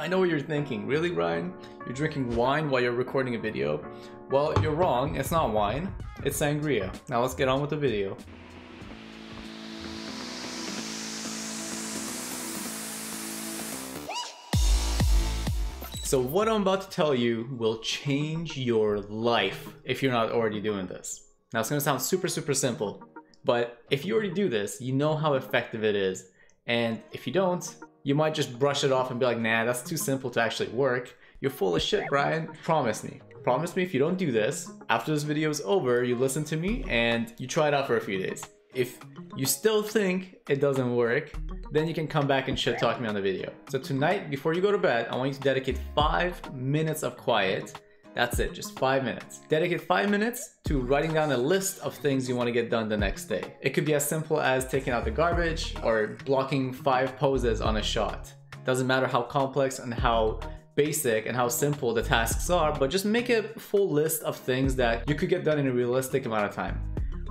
I know what you're thinking. Really, Brian? You're drinking wine while you're recording a video? Well, you're wrong. It's not wine. It's sangria. Now let's get on with the video. So what I'm about to tell you will change your life if you're not already doing this. Now it's gonna sound super simple, but if you already do this, you know how effective it is. And if you don't, you might just brush it off and be like, nah, that's too simple to actually work. You're full of shit, Brian. Promise me. Promise me if you don't do this, after this video is over, you listen to me and you try it out for a few days. If you still think it doesn't work, then you can come back and shit talk me on the video. So tonight, before you go to bed, I want you to dedicate 5 minutes of quiet. That's it, just 5 minutes. Dedicate 5 minutes to writing down a list of things you want to get done the next day. It could be as simple as taking out the garbage or blocking 5 poses on a shot. Doesn't matter how complex and how basic and how simple the tasks are, but just make a full list of things that you could get done in a realistic amount of time.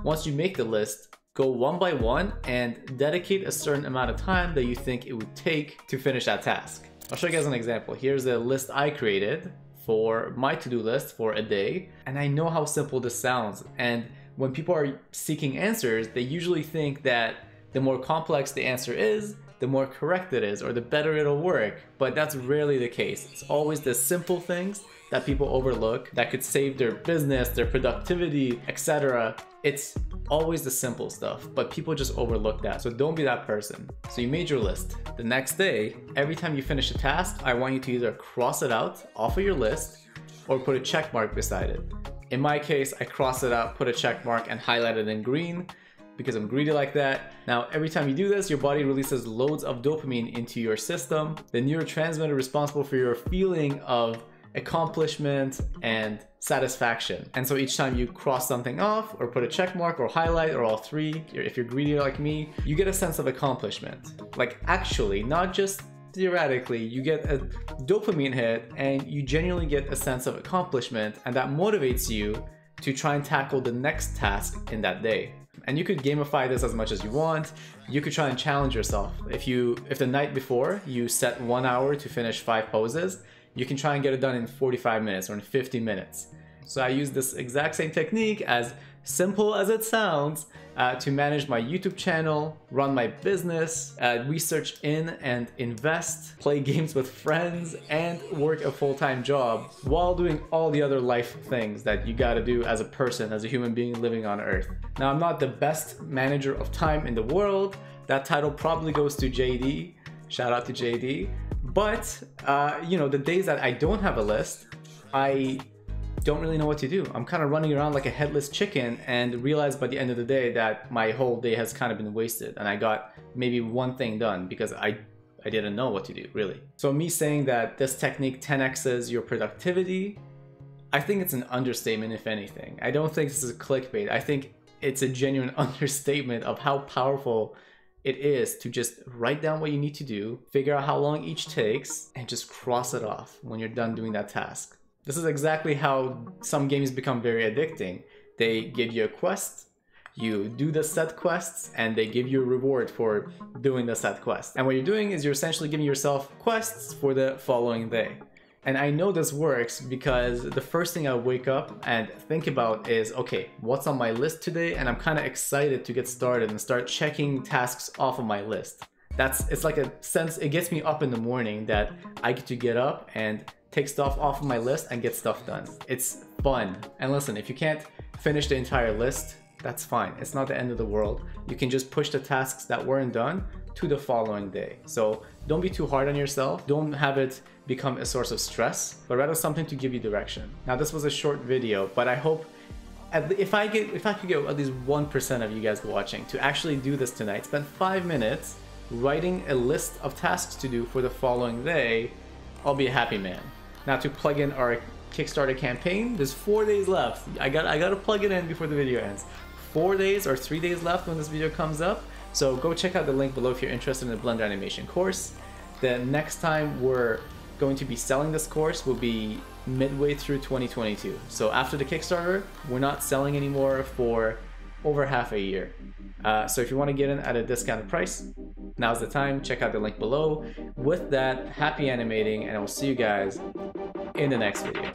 Once you make the list, go one by one and dedicate a certain amount of time that you think it would take to finish that task. I'll show you guys an example. Here's a list I created for my to-do list for a day, and I know how simple this sounds. And when people are seeking answers, they usually think that the more complex the answer is, the more correct it is, or the better it'll work. But that's rarely the case. It's always the simple things that people overlook that could save their business, their productivity, etc. It's always the simple stuff, but people just overlook that. So don't be that person. So you made your list. The next day, every time you finish a task, I want you to either cross it out off of your list or put a check mark beside it. In my case, I cross it out, put a check mark, and highlight it in green because I'm greedy like that. Now, every time you do this, your body releases loads of dopamine into your system, the neurotransmitter responsible for your feeling of accomplishment and satisfaction. And so each time you cross something off or put a check mark or highlight or all three, if you're greedy like me, you get a sense of accomplishment. Like actually, not just theoretically, you get a dopamine hit and you genuinely get a sense of accomplishment, and that motivates you to try and tackle the next task in that day. And you could gamify this as much as you want. You could try and challenge yourself. If the night before you set 1 hour to finish 5 poses, you can try and get it done in 45 minutes or in 50 minutes. So I use this exact same technique, as simple as it sounds, to manage my YouTube channel, run my business, research in and invest, play games with friends, and work a full-time job while doing all the other life things that you gotta do as a person, as a human being living on Earth. Now, I'm not the best manager of time in the world. That title probably goes to JD. Shout out to JD. But, you know, the days that I don't have a list, I don't really know what to do. I'm kind of running around like a headless chicken and realize by the end of the day that my whole day has kind of been wasted and I got maybe one thing done because I didn't know what to do, really. So me saying that this technique 10x's your productivity, I think it's an understatement, if anything. I don't think this is clickbait. I think it's a genuine understatement of how powerful it is to just write down what you need to do, figure out how long each takes, and just cross it off when you're done doing that task. This is exactly how some games become very addicting. They give you a quest, you do the set quests, and they give you a reward for doing the set quest. And what you're doing is you're essentially giving yourself quests for the following day. And I know this works because the first thing I wake up and think about is, okay, what's on my list today? And I'm kind of excited to get started and start checking tasks off of my list. It's like a sense, it gets me up in the morning that I get to get up and take stuff off of my list and get stuff done. It's fun. And listen, if you can't finish the entire list, that's fine. It's not the end of the world. You can just push the tasks that weren't done to the following day. So don't be too hard on yourself. Don't have it become a source of stress, but rather something to give you direction. Now, this was a short video, but I hope if I could get at least 1% of you guys watching to actually do this tonight, spend 5 minutes writing a list of tasks to do for the following day, I'll be a happy man. Now, to plug in our Kickstarter campaign, there's 4 days left. I gotta plug it in before the video ends. 4 days or 3 days left when this video comes up. So go check out the link below if you're interested in the Blender animation course. The next time we're going to be selling this course will be midway through 2022. So after the Kickstarter, we're not selling anymore for over half a year. So if you want to get in at a discounted price, now's the time. Check out the link below. With that, happy animating, and I will see you guys in the next video.